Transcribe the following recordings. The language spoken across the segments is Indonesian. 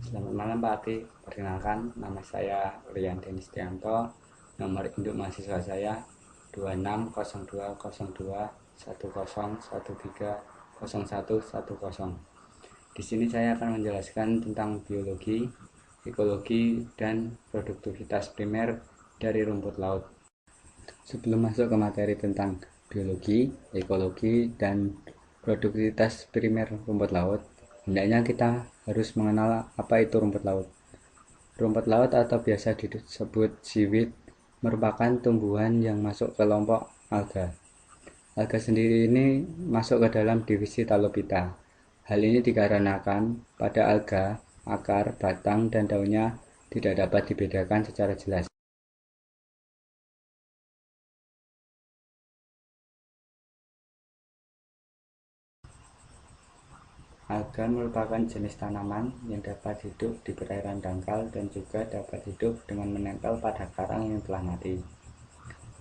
Selamat malam Pak Ati, perkenalkan nama saya Rian Denis Tianto, nomor induk mahasiswa saya 26020210130110. Di sini saya akan menjelaskan tentang biologi, ekologi, dan produktivitas primer dari rumput laut. Sebelum masuk ke materi tentang biologi, ekologi, dan produktivitas primer rumput laut, hendaknya kita harus mengenal apa itu rumput laut. Rumput laut atau biasa disebut seaweed merupakan tumbuhan yang masuk ke kelompok alga. Alga sendiri ini masuk ke dalam divisi Talophyta. Hal ini dikarenakan pada alga, akar, batang, dan daunnya tidak dapat dibedakan secara jelas. Alga merupakan jenis tanaman yang dapat hidup di perairan dangkal dan juga dapat hidup dengan menempel pada karang yang telah mati.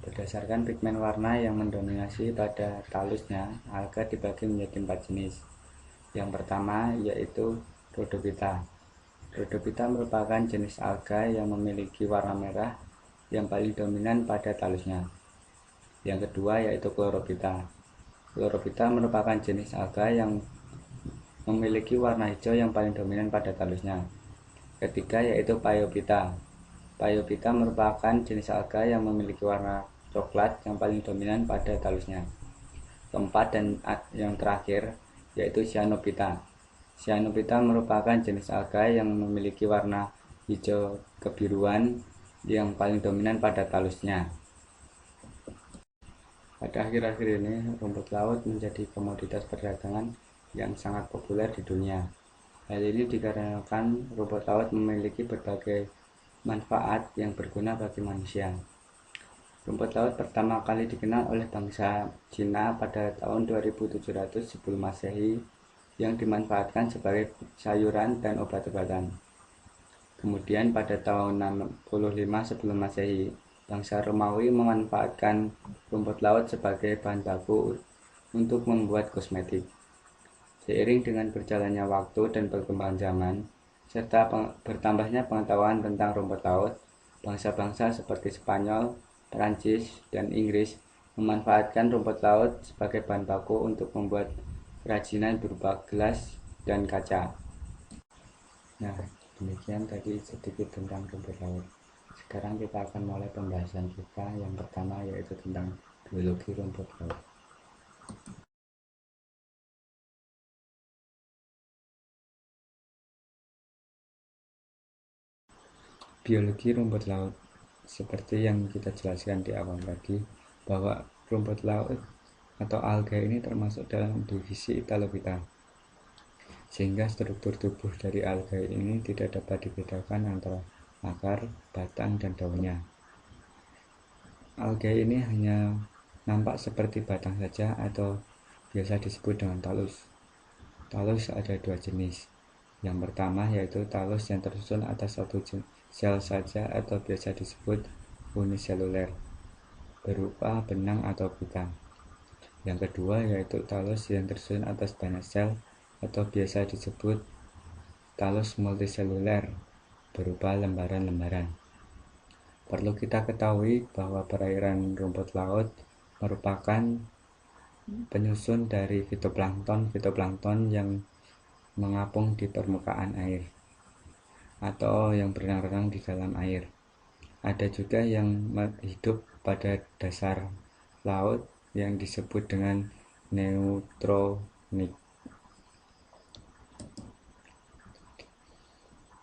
Berdasarkan pigmen warna yang mendominasi pada talusnya, alga dibagi menjadi 4 jenis. Yang pertama yaitu Rhodophyta. Rhodophyta merupakan jenis alga yang memiliki warna merah yang paling dominan pada talusnya. Yang kedua yaitu Chlorophyta. Chlorophyta merupakan jenis alga yang memiliki warna hijau yang paling dominan pada talusnya. Ketiga yaitu Phaeophyta. Phaeophyta merupakan jenis alga yang memiliki warna coklat yang paling dominan pada talusnya. Keempat dan yang terakhir yaitu Cyanophyta. Cyanophyta merupakan jenis alga yang memiliki warna hijau kebiruan yang paling dominan pada talusnya. Pada akhir-akhir ini, rumput laut menjadi komoditas perdagangan yang sangat populer di dunia. Hal ini dikarenakan rumput laut memiliki berbagai manfaat yang berguna bagi manusia. Rumput laut pertama kali dikenal oleh bangsa Cina pada tahun 2700 sebelum Masehi yang dimanfaatkan sebagai sayuran dan obat-obatan. Kemudian pada tahun 65 sebelum Masehi, bangsa Romawi memanfaatkan rumput laut sebagai bahan baku untuk membuat kosmetik. Seiring dengan berjalannya waktu dan perkembangan zaman, serta bertambahnya pengetahuan tentang rumput laut, bangsa-bangsa seperti Spanyol, Perancis, dan Inggris memanfaatkan rumput laut sebagai bahan baku untuk membuat kerajinan berupa gelas dan kaca. Nah, demikian tadi sedikit tentang rumput laut. Sekarang kita akan mulai pembahasan kita yang pertama yaitu tentang biologi rumput laut. Biologi rumput laut. Seperti yang kita jelaskan di awal tadi, bahwa rumput laut atau alga ini termasuk dalam divisi Talophyta, sehingga struktur tubuh dari alga ini tidak dapat dibedakan antara akar, batang, dan daunnya. Alga ini hanya nampak seperti batang saja atau biasa disebut dengan talus. Talus ada dua jenis. Yang pertama yaitu talus yang tersusun atas satu sel saja atau biasa disebut uniseluler, berupa benang atau pita. Yang kedua yaitu talus yang tersusun atas banyak sel atau biasa disebut talus multiseluler, berupa lembaran-lembaran. Perlu kita ketahui bahwa perairan rumput laut merupakan penyusun dari fitoplankton yang mengapung di permukaan air atau yang berenang-renang di dalam air. Ada juga yang hidup pada dasar laut yang disebut dengan neutronik.